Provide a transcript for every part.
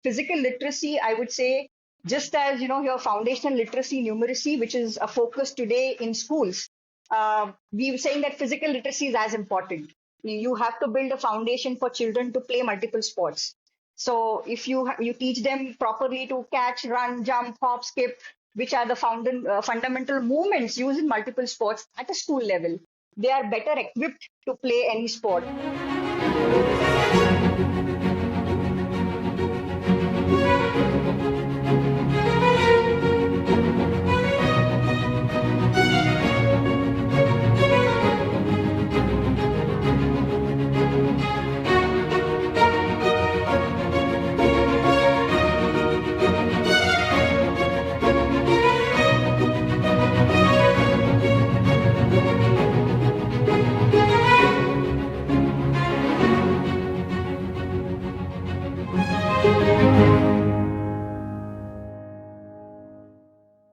physical literacy, I would say, just as your foundational literacy, numeracy, which is a focus today in schools, we were saying that physical literacy is as important. You have to build a foundation for children to play multiple sports. So if you teach them properly to catch, run, jump, hop, skip, which are the fundamental movements used in multiple sports at a school level, they are better equipped to play any sport.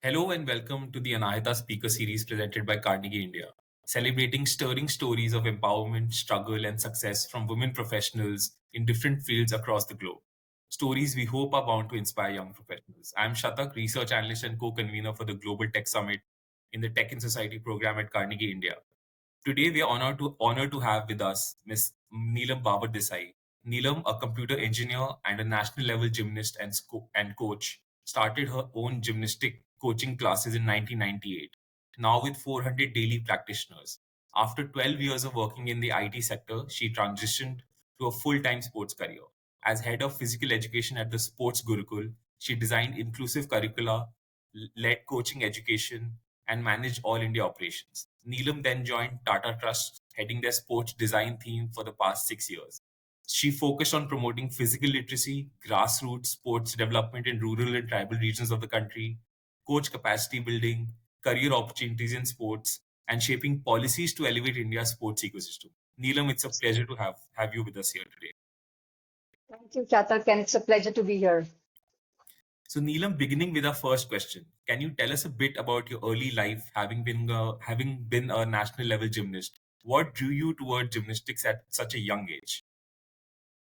Hello and welcome to the Anahita Speaker Series presented by Carnegie India, celebrating stirring stories of empowerment, struggle, and success from women professionals in different fields across the globe. Stories we hope are bound to inspire young professionals. I'm Shatak, research analyst and co-convener for the Global Tech Summit in the Tech and Society program at Carnegie India. Today, we are honored to have with us Ms. Neelam Babardesai. Neelam, a computer engineer and a national level gymnast and coach, started her own gymnastic coaching classes in 1998, now with 400 daily practitioners. After 12 years of working in the IT sector, she transitioned to a full-time sports career. As head of physical education at the Sports Gurukul, she designed inclusive curricula, led coaching education, and managed all India operations. Neelam then joined Tata Trusts, heading their sports design team for the past 6 years. She focused on promoting physical literacy, grassroots sports development in rural and tribal regions of the country, coach capacity building, career opportunities in sports, and shaping policies to elevate India's sports ecosystem. Neelam, it's a pleasure to have you with us here today. Thank you, Chatak, and it's a pleasure to be here. So, Neelam, beginning with our first question, can you tell us a bit about your early life, having been a national level gymnast? What drew you toward gymnastics at such a young age?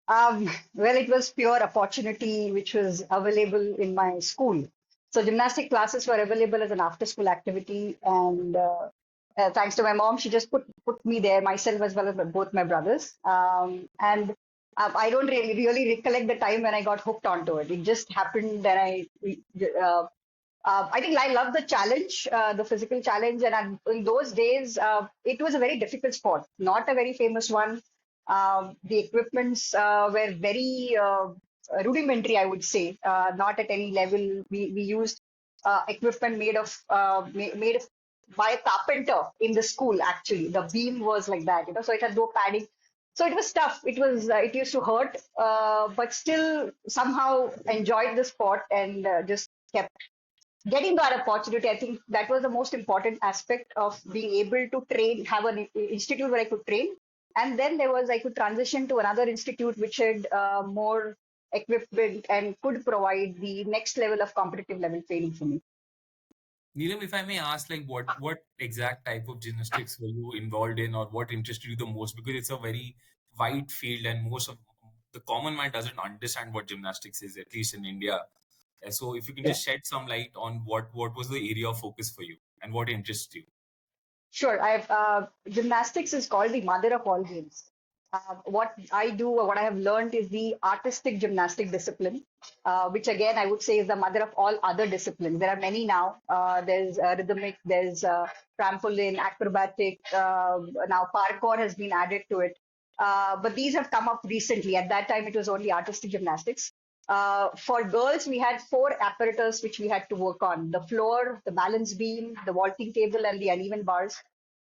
Well, it was pure opportunity which was available in my school. So gymnastic classes were available as an after-school activity, and thanks to my mom, she just put me there, myself as well as both my brothers. And I don't really recollect the time when I got hooked onto it. It just happened that I think I love the challenge, the physical challenge, and in those days, it was a very difficult sport, not a very famous one. The equipments were very rudimentary, I would say, not at any level. We used equipment made of by a carpenter in the school. Actually, the beam was like that, so it had no padding. So it was tough. It used to hurt, but still somehow enjoyed the sport and just kept getting that opportunity. I think that was the most important aspect of being able to train, have an institute where I could train. And then I could transition to another institute which had more equipment and could provide the next level of competitive level training for me. Neelam, if I may ask, like what exact type of gymnastics were you involved in, or what interested you the most? Because it's a very wide field, and most of the common man doesn't understand what gymnastics is, at least in India. So, if you can just shed some light on what was the area of focus for you and what interests you. Sure. Gymnastics is called the mother of all games. What I do, or what I have learned, is the artistic gymnastic discipline, which again I would say is the mother of all other disciplines. There are many now. There's rhythmic, there's trampoline, acrobatic. Now parkour has been added to it. But these have come up recently. At that time, it was only artistic gymnastics. For girls, we had four apparatus which we had to work on: the floor, the balance beam, the vaulting table, and the uneven bars.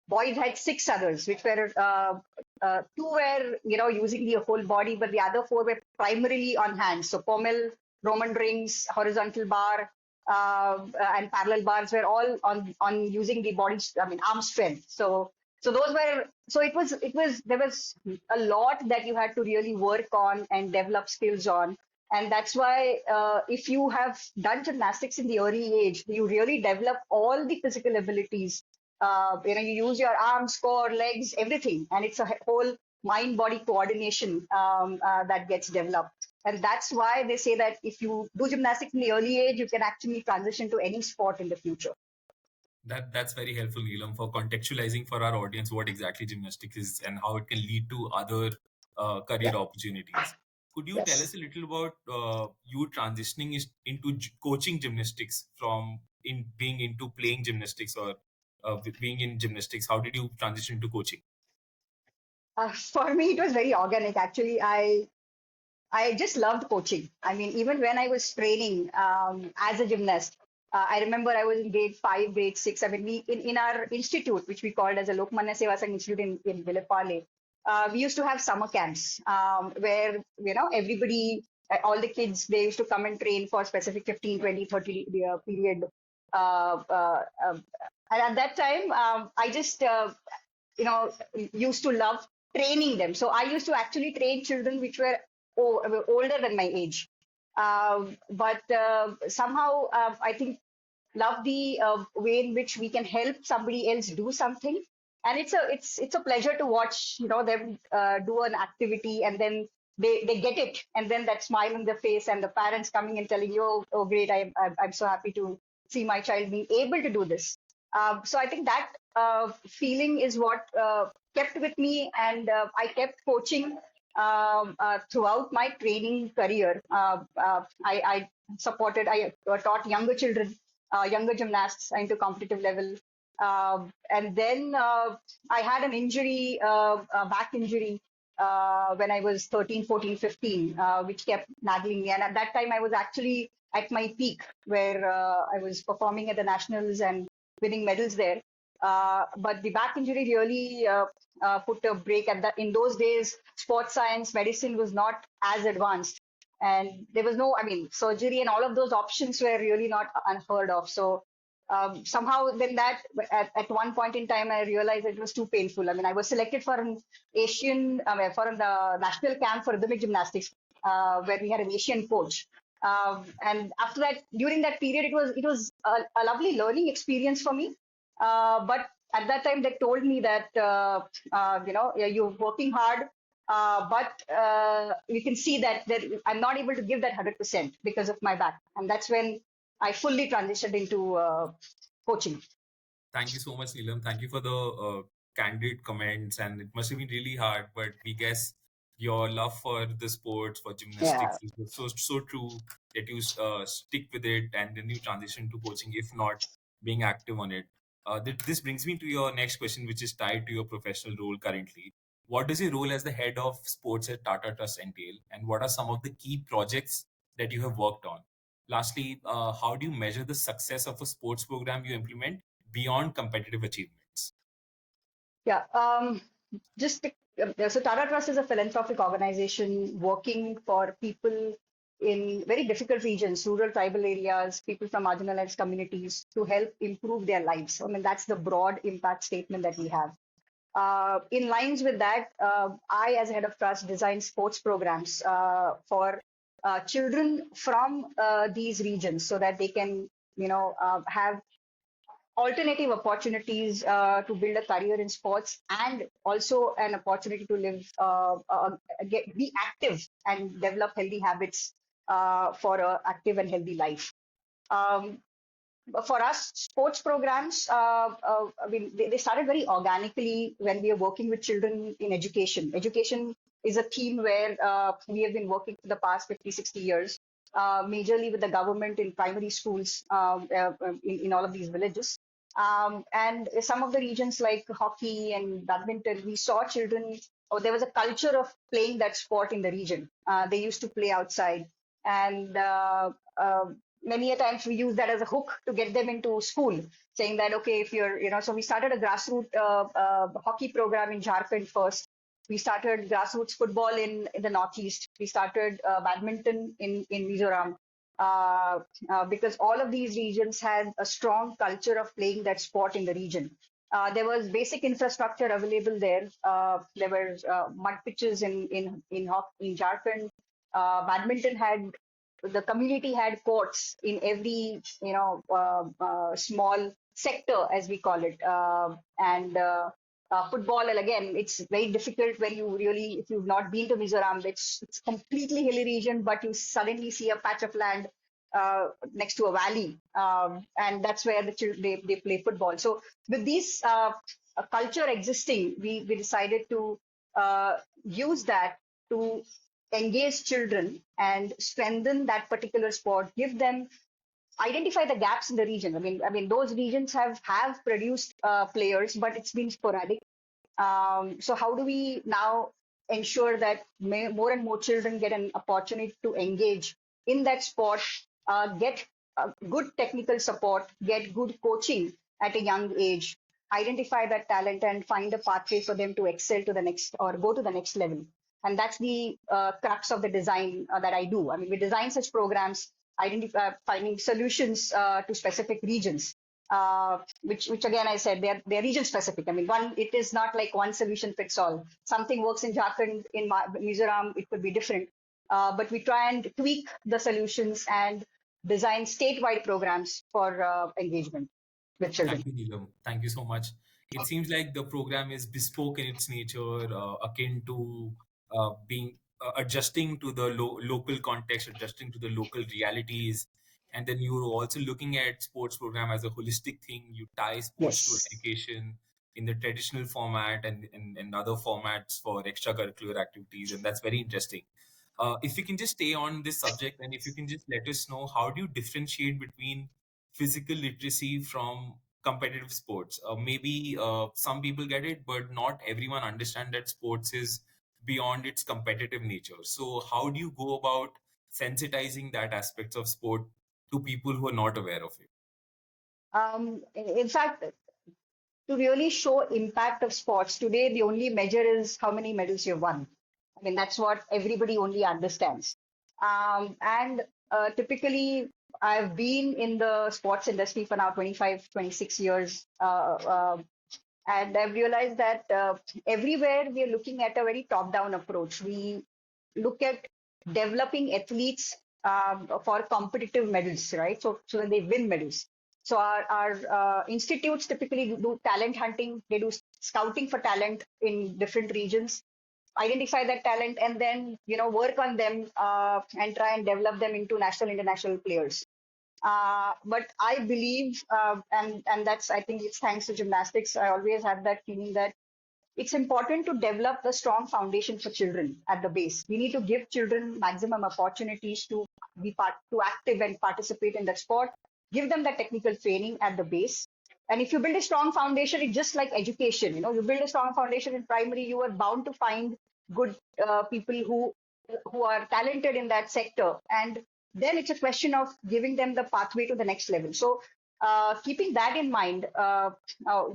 Boys had six others, which were two were using the whole body, but the other four were primarily on hands. So pommel, Roman rings, horizontal bar, and parallel bars were all on using the body, arm strength. So there was a lot that you had to really work on and develop skills on. And that's why if you have done gymnastics in the early age, you really develop all the physical abilities. You use your arms, core, legs, everything. And it's a whole mind-body coordination that gets developed. And that's why they say that if you do gymnastics in the early age, you can actually transition to any sport in the future. That's very helpful, Neelam, for contextualizing for our audience what exactly gymnastics is and how it can lead to other Yeah. career opportunities. Could you tell Yes. us a little about you transitioning into coaching gymnastics from in being into playing gymnastics or being in gymnastics? How did you transition to coaching? For me, it was very organic. Actually, I just loved coaching. I mean, even when I was training as a gymnast, I remember I was in grade 5, grade 6. I mean, in our institute, which we called as a Lokmanya Seva Sangh Institute in Villepale, we used to have summer camps where, everybody, all the kids, they used to come and train for specific 15, 20, 30 period. Uh, uh, um, and at that time, I just, used to love training them. So I used to actually train children which were older than my age. But somehow I think love the way in which we can help somebody else do something, and it's a pleasure to watch them do an activity, and then they get it, and then that smile on their face, and the parents coming and telling you, oh great, I'm so happy to see my child being able to do this. So I think that feeling is what kept with me, and I kept coaching throughout my training career. I taught younger children, younger gymnasts into competitive level. And then I had an injury, a back injury, when I was 13, 14, 15, which kept nagging me. And at that time, I was actually at my peak, where I was performing at the nationals and winning medals there. But the back injury really put a break at that. In those days, sports science, medicine was not as advanced. And there was no, I mean, surgery and all of those options were really not unheard of. So somehow then that at one point in time, I realized it was too painful. I mean, I was selected for an for the national camp for rhythmic gymnastics, where we had an Asian coach. And after that, during that period, it was a lovely learning experience for me. But at that time, they told me that yeah, you're working hard, but you can see that I'm not able to give that 100% because of my back, and that's when I fully transitioned into coaching. Thank you so much, Neelam. Thank you for the candid comments, and it must have been really hard. But we guess your love for the sports, for Yeah. gymnastics, is so true that you stick with it, and then you transition to coaching, if not being active on it. This brings me to your next question, which is tied to your professional role currently. What does your role as the head of sports at Tata Trust entail, and what are some of the key projects that you have worked on? Lastly, how do you measure the success of a sports program you implement beyond competitive achievements? Yeah. Just so Tata Trust is a philanthropic organization working for people in very difficult regions, rural, tribal areas, people from marginalized communities, to help improve their lives. I mean, that's the broad impact statement that we have. In lines with that, I, as head of trust, design sports programs for children from these regions so that they can, have alternative opportunities to build a career in sports, and also an opportunity to live, be active and develop healthy habits for an active and healthy life. Um, for us, sports programs, I mean, they started very organically when we are working with children in education. Education is a theme where we have been working for the past 50, 60 years, majorly with the government in primary schools in all of these villages. And some of the regions like hockey and badminton, we saw children, or there was a culture of playing that sport in the region. They used to play outside. And many a times we use that as a hook to get them into school, saying that, okay, if you're, so we started a grassroots hockey program in Jharkhand first. We started grassroots football in the Northeast. We started badminton in Mizoram. Because all of these regions had a strong culture of playing that sport in the region. There was basic infrastructure available there. There were mud pitches in Jharkhand. Badminton had The community had courts in every small sector, as we call it, and Football, and again, it's very difficult when if you've not been to Mizoram, it's completely hilly region, but you suddenly see a patch of land next to a valley, and that's where the children they play football. So with these culture existing, we decided to use that to engage children and strengthen that particular sport, give them identify the gaps in the region. I mean, those regions have produced players, but it's been sporadic. So how do we now ensure that more and more children get an opportunity to engage in that sport, get good technical support, get good coaching at a young age, identify that talent and find a pathway for them to excel to the next or go to the next level. And that's the crux of the design that I do. I mean, we design such programs, identify finding solutions to specific regions, which again I said they're region specific. I mean, it is not like one solution fits all. Something works in Jharkhand, in Mizoram, it could be different. But we try and tweak the solutions and design statewide programs for engagement with children. Thank you, Neelam. Thank you so much. It seems like the program is bespoke in its nature, akin to being adjusting to the local context, adjusting to the local realities. And then you're also looking at sports program as a holistic thing. You tie sports to Yes. education in the traditional format and other formats for extracurricular activities. And that's very interesting. If you can just stay on this subject, and if you can just let us know, how do you differentiate between physical literacy from competitive sports? Maybe some people get it, but not everyone understand that sports is beyond its competitive nature. So how do you go about sensitizing that aspects of sport to people who are not aware of it? In fact, to really show impact of sports today, the only measure is how many medals you've won. I mean, that's what everybody only understands. And typically, I've been in the sports industry for now 25, 26 years. And I've realized that everywhere we are looking at a very top-down approach. We look at developing athletes for competitive medals, right? So that they win medals. So our institutes typically do talent hunting. They do scouting for talent in different regions, identify that talent, and then work on them and try and develop them into national, international players. But I believe, and that's I think it's thanks to gymnastics. I always have that feeling that it's important to develop a strong foundation for children at the base. We need to give children maximum opportunities to to active and participate in that sport. Give them that technical training at the base. And if you build a strong foundation, it's just like education. You build a strong foundation in primary, you are bound to find good people who are talented in that sector. And then it's a question of giving them the pathway to the next level. So keeping that in mind,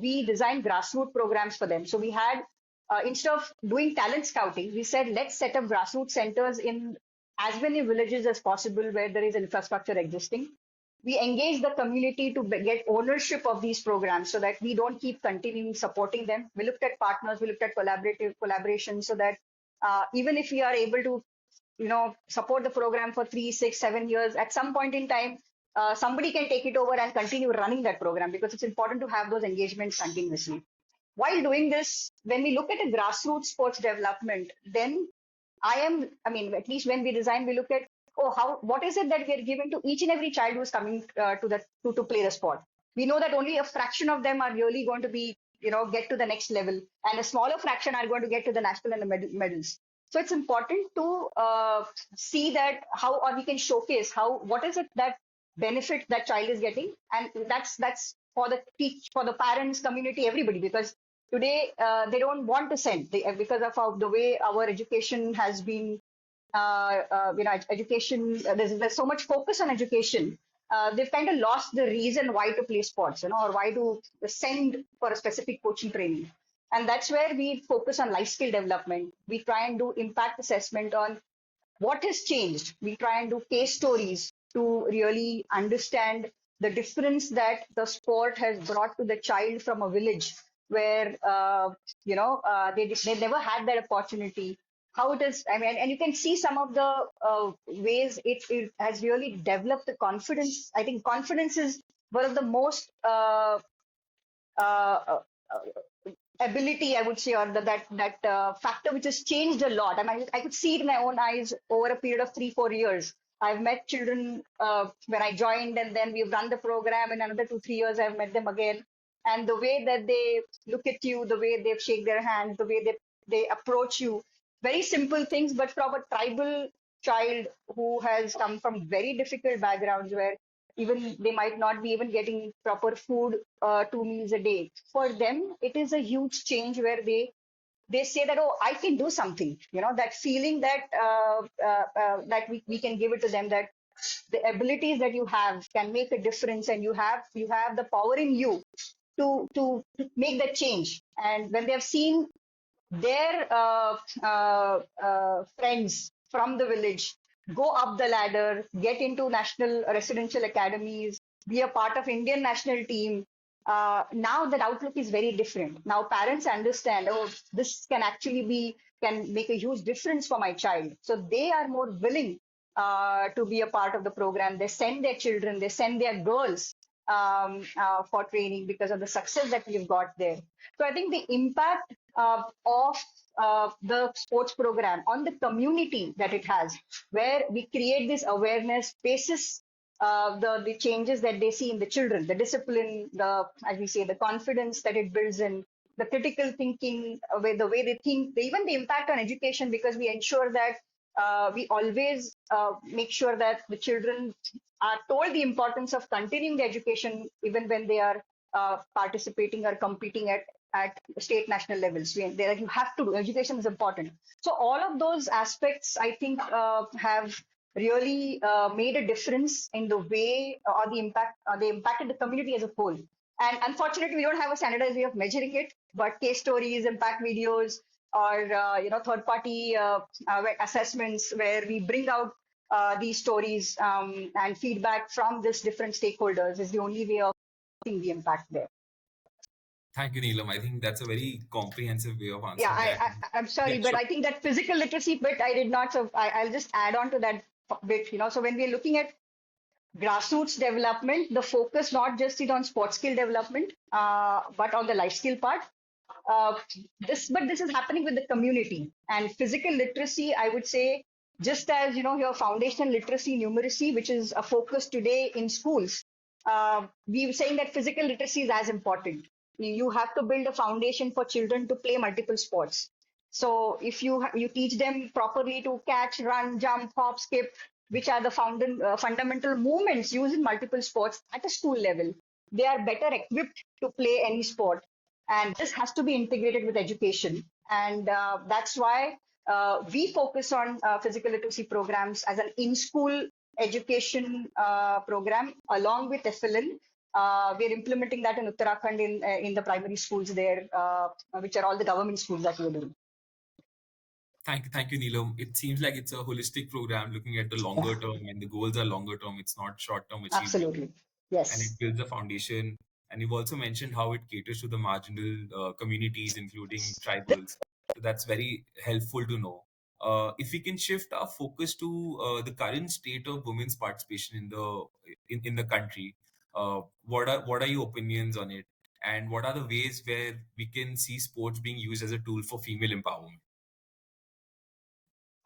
we designed grassroots programs for them. So we had, instead of doing talent scouting, we said, let's set up grassroots centers in as many villages as possible where there is infrastructure existing. We engage the community to get ownership of these programs so that we don't keep continuing supporting them. We looked at partners, we looked at collaboration so that even if we are able to support the program for 3, 6, 7 years, at some point in time, somebody can take it over and continue running that program, because it's important to have those engagements continuously. While doing this, when we look at a grassroots sports development, then at least when we design, we look at, what is it that we are giving to each and every child who is coming to play the sport. We know that only a fraction of them are really going to be, get to the next level, and a smaller fraction are going to get to the national and the medals. So it's important to see that how, or we can showcase what is it that benefit that child is getting, and that's for for the parents, community, everybody, because today they don't want to send because of the way our education has been. Education. There's so much focus on education. They've kind of lost the reason why to play sports, or why to send for a specific coaching training. And that's where we focus on life skill development. We try and do impact assessment on what has changed. We try and do case stories to really understand the difference that the sport has brought to the child from a village where they never had that opportunity. How it is, and you can see some of the ways it has really developed the confidence. I think confidence is one of the most ability, I would say, or that factor which has changed a lot. I mean, I could see it in my own eyes over a period of 3-4 years. I've met children when I joined, and then we've run the program. In another 2-3 years, I've met them again, and the way that they look at you, the way they shake their hands, the way they approach you, very simple things, but from a tribal child who has come from very difficult backgrounds where even they might not be even getting proper food 2 meals a day. For them, it is a huge change where they say that, oh, I can do something. That feeling that we can give it to them, that the abilities that you have can make a difference, and you have the power in you to make that change. And when they have seen their friends from the village go up the ladder, get into national residential academies, be a part of Indian national team. Now that outlook is very different. Now parents understand, oh, this can make a huge difference for my child. So they are more willing to be a part of the program. They send their children, they send their girls for training because of the success that we've got there. So I think the impact of the sports program on the community that it has, where we create this awareness basis, the changes that they see in the children, the discipline, the, as we say, the confidence that it builds in, the critical thinking, the way they think, even the impact on education, because we ensure that we always make sure that the children are told the importance of continuing the education even when they are participating or competing at state national levels. They're like, you have to do, education is important. So all of those aspects, I think, have really made a difference in the way or the impact, they impacted the community as a whole. And unfortunately, we don't have a standardized way of measuring it, but case stories, impact videos, or third party assessments where we bring out these stories and feedback from these different stakeholders is the only way of seeing the impact there. Thank you, Neelam. I think that's a very comprehensive way of Yeah, answering that. I'm sorry, Yeah, but sure. I think that physical literacy bit I did not. So I'll just add on to that bit. So when we're looking at grassroots development, the focus not just is on sports skill development, but on the life skill part. Uh, this is happening with the community and physical literacy. I would say, just as your foundational literacy, numeracy, which is a focus today in schools, we were saying that physical literacy is as important. You have to build a foundation for children to play multiple sports. So if you teach them properly to catch, run, jump, hop, skip, which are the fundamental movements used in multiple sports at a school level, they are better equipped to play any sport. And this has to be integrated with education. And that's why we focus on physical literacy programs as an in-school education program along with FLN. We're implementing that in Uttarakhand in the primary schools there, which are all the government schools that we're doing. Thank you, Neelam. It seems like it's a holistic program looking at the Yeah, longer term, and the goals are longer term. It's not short term achievement, absolutely. and it Yes. builds a foundation. And you've also mentioned how it caters to the marginal communities, including tribals. So that's very helpful to know. If we can shift our focus to the current state of women's participation in the country, what are your opinions on it, and what are the ways where we can see sports being used as a tool for female empowerment?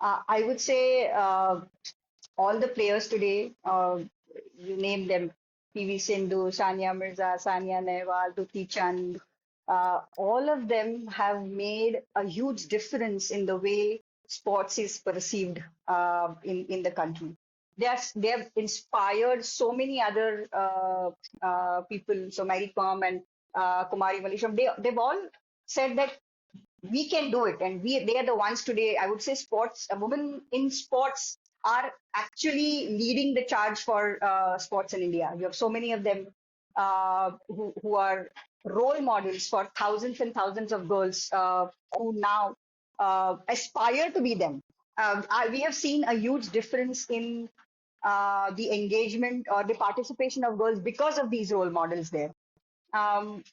I would say all the players today, you name them, PV Sindhu, Sania Mirza, Sania Nehwal, Duti Chand, all of them have made a huge difference in the way sports is perceived in the country. They have inspired so many other people. So Mary Kom and Kumari Malisham, they've all said that we can do it, and they are the ones today. I would say sports, women in sports are actually leading the charge for sports in India. You have so many of them who are role models for thousands and thousands of girls who now aspire to be them. We have seen a huge difference in the engagement or the participation of girls because of these role models there.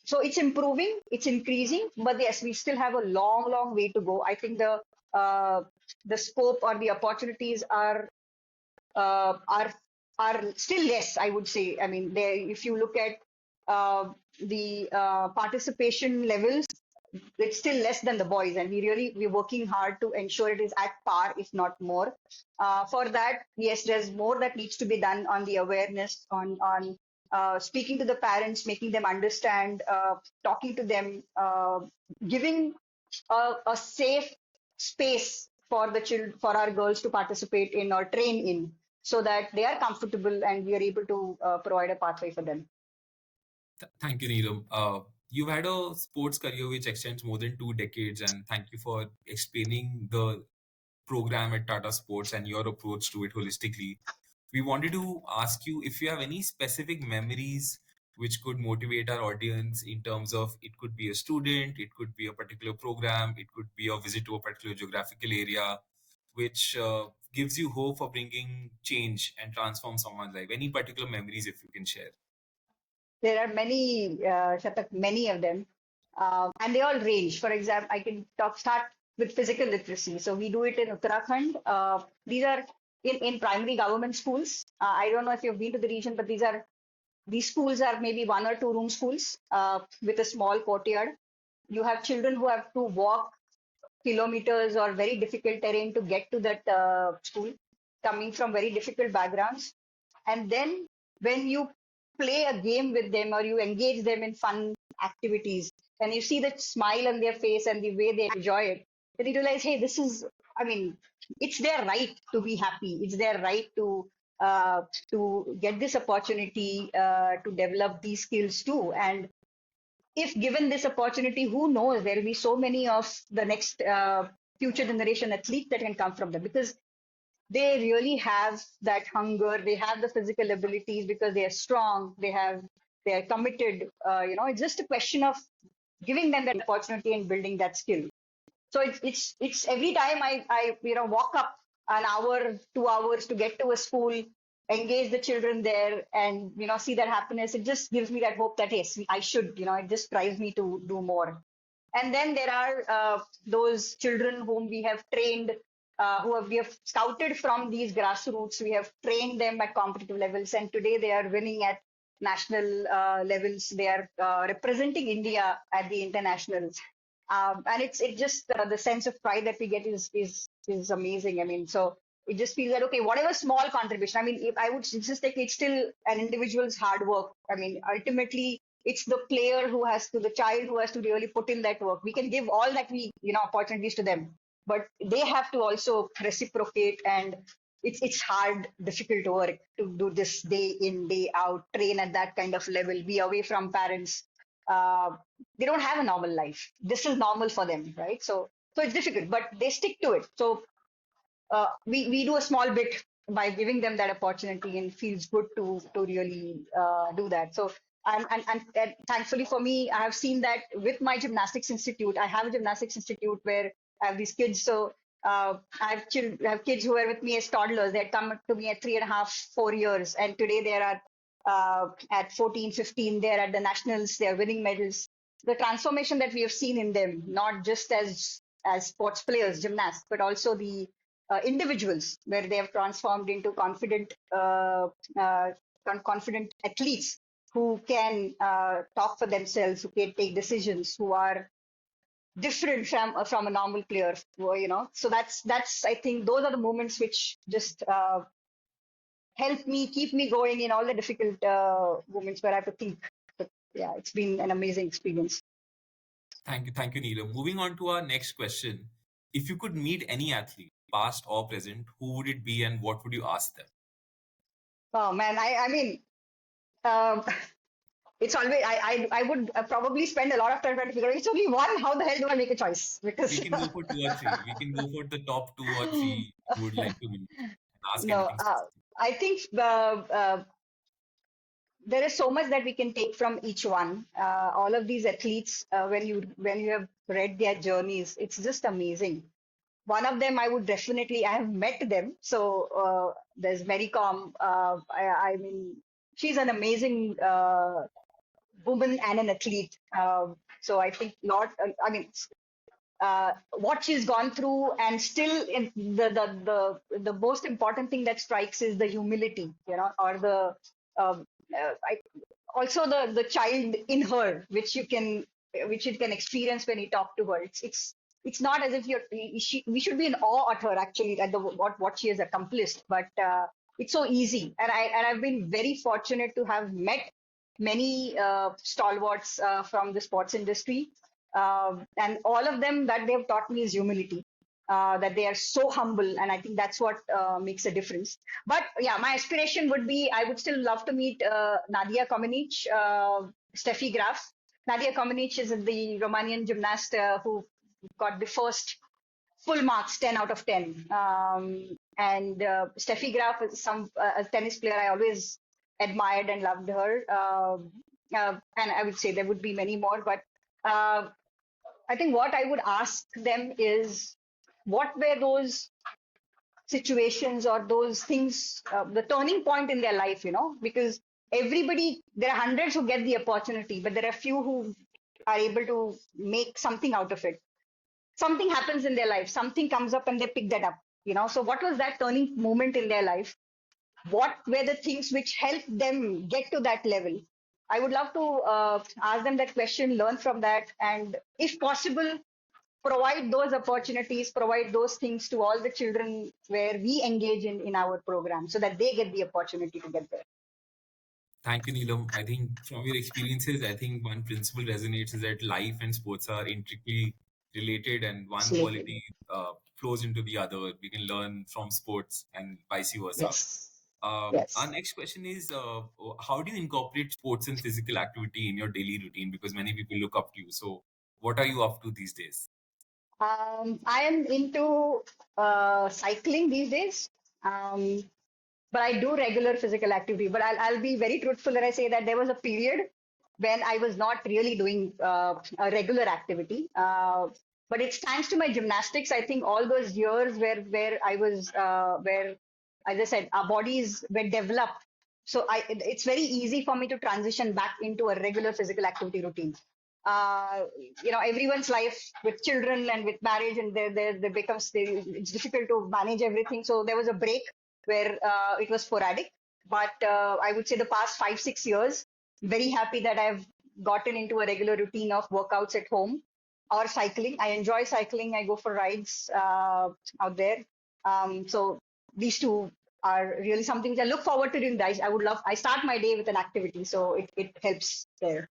So it's improving, it's increasing, but yes, we still have a long, long way to go. I think the scope or the opportunities uh, are are still less, I would say. I mean, if you look at the participation levels, it's still less than the boys, and we're working hard to ensure it is at par, if not more. For that, yes, there's more that needs to be done on the awareness, on speaking to the parents, making them understand, talking to them, giving a safe space for the for our girls to participate in or train in, so that they are comfortable and we are able to provide a pathway for them. Thank you, Neelam. You've had a sports career which extends more than 2 decades, and thank you for explaining the program at Tata Sports and your approach to it holistically. We wanted to ask you if you have any specific memories which could motivate our audience in terms of it could be a student, it could be a particular program, it could be a visit to a particular geographical area, which gives you hope for bringing change and transform someone's life. Any particular memories if you can share? There are many, Shatak, many of them, and they all range. For example, I can start with physical literacy. So we do it in Uttarakhand. These are in primary government schools. I don't know if you've been to the region, but these schools are maybe 1 or 2 room schools with a small courtyard. You have children who have to walk kilometers or very difficult terrain to get to that school, coming from very difficult backgrounds. And then when you play a game with them or you engage them in fun activities and you see the smile on their face and the way they enjoy it, then you realize, hey, I mean, it's their right to be happy. It's their right to get this opportunity to develop these skills too. And if given this opportunity, who knows, there will be so many of the next future generation athletes that can come from them, because they really have that hunger. They have the physical abilities because they are strong. They are committed. It's just a question of giving them that opportunity and building that skill. So it's every time I walk up an hour, 2 hours to get to a school, engage the children there, and see that happiness. It just gives me that hope that yes, I should. It just drives me to do more. And then there are those children whom we have trained, we have scouted from these grassroots. We have trained them at competitive levels, and today they are winning at national levels. They are representing India at the internationals, and it just the sense of pride that we get is amazing. I mean, so it just feels that okay, whatever small contribution. I mean, if I would just take it's still an individual's hard work. I mean, ultimately it's the player who has to, the child who has to really put in that work. We can give all that opportunities to them, but they have to also reciprocate, and it's hard, difficult work to do this day in, day out, train at that kind of level, be away from parents. Uh, they don't have a normal life. This is normal for them, right? So it's difficult, but they stick to it. So we do a small bit by giving them that opportunity, and feels good to really do that. So and thankfully for me, I have seen that with my gymnastics institute. I have a gymnastics institute where I have these kids. So I have kids who are with me as toddlers. They had come to me at 3.5, 4 years, and today they are at 14, 15. They're at the nationals. They're winning medals. The transformation that we have seen in them, not just as sports players, gymnasts, but also the individuals, where they have transformed into confident athletes who can talk for themselves, who can take decisions, who are different from a normal player. So that's I think those are the moments which just help me keep me going in all the difficult moments where I have to think. But yeah, it's been an amazing experience. Thank you, Neelam. Moving on to our next question. If you could meet any athlete, past or present, who would it be and what would you ask them? Oh man, I mean, um, it's always I would probably spend a lot of time trying to figure out. It's only one. How the hell do I make a choice? We Because can go for two or three. We can go for the top 2 or 3 you would like to meet and ask no, anything specific. I think there is so much that we can take from each one. All of these athletes, when you have read their journeys, it's just amazing. One of them, I would definitely. I have met them. So there's Mary Com. I mean, she's an amazing woman and an athlete. So I think not. I mean, what she's gone through, and still in the most important thing that strikes is the humility, or also the child in her, which you can which you can experience when you talk to her. It's not as if we should be in awe at her actually at the what she has accomplished, but it's so easy. And I've been very fortunate to have met many stalwarts from the sports industry, and all of them that they've taught me is humility. That they are so humble, and I think that's what makes a difference. But yeah, my aspiration would be I would still love to meet Nadia Comaneci, Steffi Graf. Nadia Comaneci is the Romanian gymnast who got the first full marks, 10 out of 10. And Steffi Graf is a tennis player I always admired and loved her. And I would say there would be many more, but I think what I would ask them is what were those situations or those things, the turning point in their life, because there are hundreds who get the opportunity, but there are few who are able to make something out of it. Something happens in their life, something comes up and they pick that up, So what was that turning moment in their life? What were the things which helped them get to that level? I would love to ask them that question, learn from that, and if possible, provide those opportunities, provide those things to all the children where we engage in our program so that they get the opportunity to get there. Thank you, Neelam. I think from your experiences, I think one principle resonates is that life and sports are intricately related, and one Absolutely. quality flows into the other. We can learn from sports and vice versa. Yes. Our Yes. next question is how do you incorporate sports and physical activity in your daily routine? Because many people look up to you. So, what are you up to these days? I am into cycling these days. But I do regular physical activity. But I'll be very truthful that I say that there was a period when I was not really doing a regular activity. But it's thanks to my gymnastics. I think all those years where I was where, as I said, our bodies were developed. So it's very easy for me to transition back into a regular physical activity routine. Uh, everyone's life with children and with marriage, and it's difficult to manage everything. So there was a break where it was sporadic. But I would say the past 5-6 years, very happy that I've gotten into a regular routine of workouts at home or cycling. I enjoy cycling. I go for rides out there. So these two are really something which I look forward to doing. I start my day with an activity, so it helps there.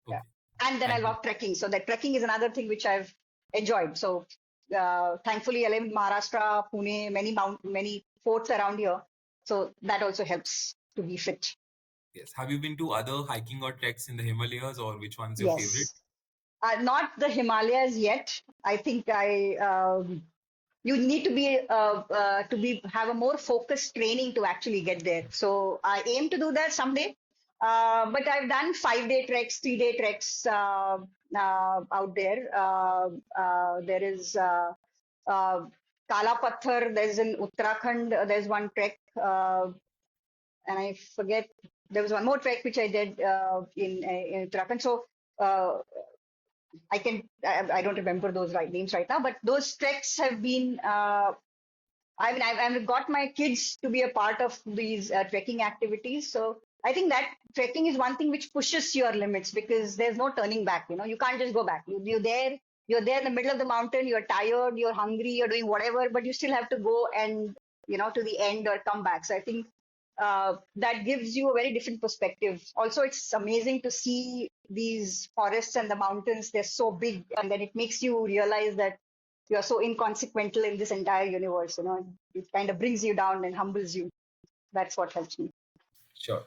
Yeah. Okay. And then I Thank you. love trekking. So that trekking is another thing which I've enjoyed. So thankfully, I live in Maharashtra, Pune, many forts around here. So that also helps to be fit. Yes. Have you been to other hiking or treks in the Himalayas, or which one's your favorite? Yes. Not the Himalayas yet. I think you need to have a more focused training to actually get there. So I aim to do that someday. But I've done 5-day treks, 3-day treks out there. There is Kala Pathar. There's in Uttarakhand. There's one trek, and I forget. There was one more trek which I did in Uttarakhand. So I don't remember those names right now, but those treks have been. I've got my kids to be a part of these trekking activities. So I think that trekking is one thing which pushes your limits because there's no turning back. You can't just go back. You're there in the middle of the mountain. You're tired. You're hungry. You're doing whatever, but you still have to go and to the end or come back. So I think that gives you a very different perspective. Also, it's amazing to see these forests and the mountains. They're so big, and then it makes you realize that you're so inconsequential in this entire universe. It kind of brings you down and humbles you. That's what helps me. Sure.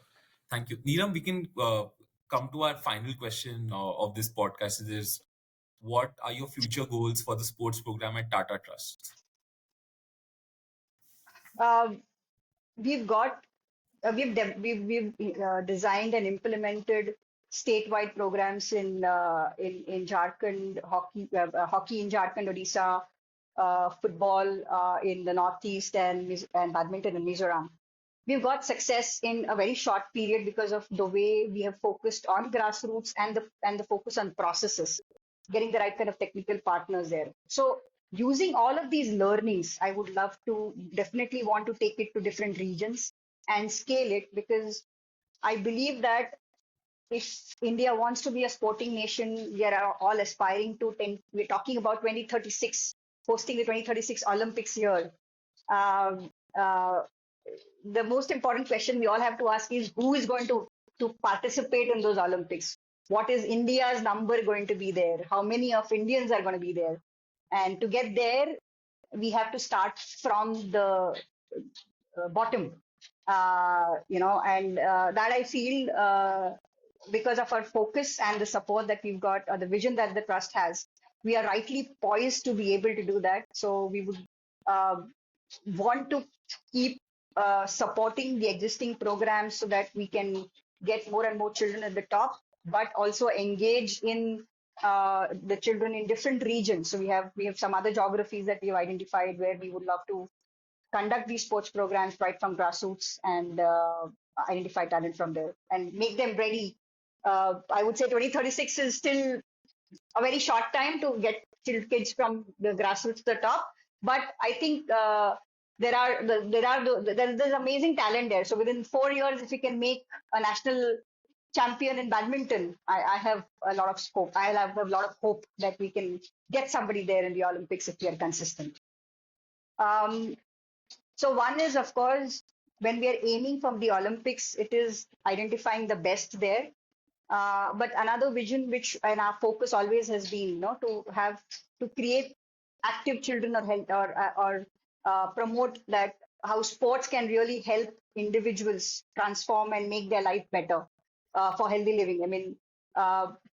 Thank you. Neelam, we can come to our final question of this podcast. Is what are your future goals for the sports program at Tata Trusts? Um, we've got we've designed and implemented statewide programs in Jharkhand, hockey in Jharkhand, Odisha, football in the Northeast, and badminton in Mizoram. We've got success in a very short period because of the way we have focused on grassroots and the focus on processes, getting the right kind of technical partners there. So using all of these learnings, I would love to definitely want to take it to different regions and scale it because I believe that if India wants to be a sporting nation, we are all aspiring to 10. We're talking about 2036, hosting the 2036 Olympics here. Um, uh, the most important question we all have to ask is who is going to participate in those Olympics? What is India's number going to be there? How many of Indians are going to be there? And to get there, we have to start from the bottom, and that I feel because of our focus and the support that we've got, or the vision that the trust has, we are rightly poised to be able to do that. So we would uh, want to keep supporting the existing programs so that we can get more and more children at the top, but also engage in the children in different regions. So we have some other geographies that we've identified where we would love to conduct these sports programs right from grassroots and identify talent from there and make them ready. I would say 2036 is still a very short time to get kids from the grassroots to the top. But I think there's amazing talent there. So within 4 years, if we can make a national champion in badminton, I have a lot of scope. I have a lot of hope that we can get somebody there in the Olympics if we are consistent. Um, so one is, of course, when we are aiming from the Olympics, it is identifying the best there. But another vision, which and our focus always has been, to create active children or health or promote that how sports can really help individuals transform and make their life better for healthy living. I mean,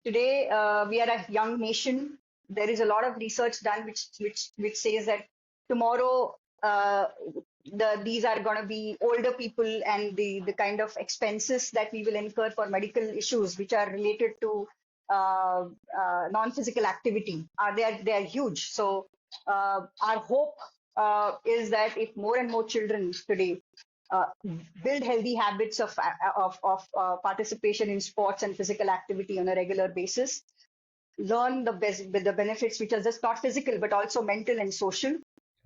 today we are a young nation. There is a lot of research done which says that tomorrow these are going to be older people, and the kind of expenses that we will incur for medical issues which are related to non-physical activity they are huge. So our hope is that if more and more children today uh, build healthy habits of participation in sports and physical activity on a regular basis, learn the benefits which are just not physical but also mental and social,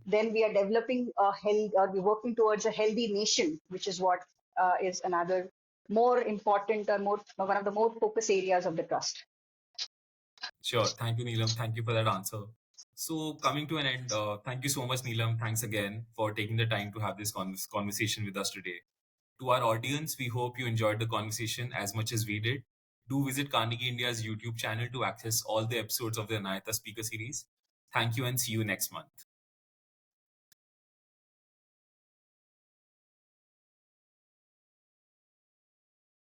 then we are developing a health, or we're working towards a healthy nation, which is what is another more important or more one of the more focus areas of the trust. Sure. Thank you, Neelam. Thank you for that answer. So, coming to an end, thank you so much, Neelam. Thanks again for taking the time to have this conversation with us today. To our audience, we hope you enjoyed the conversation as much as we did. Do visit Carnegie India's YouTube channel to access all the episodes of the Anahita Speaker Series. Thank you and see you next month.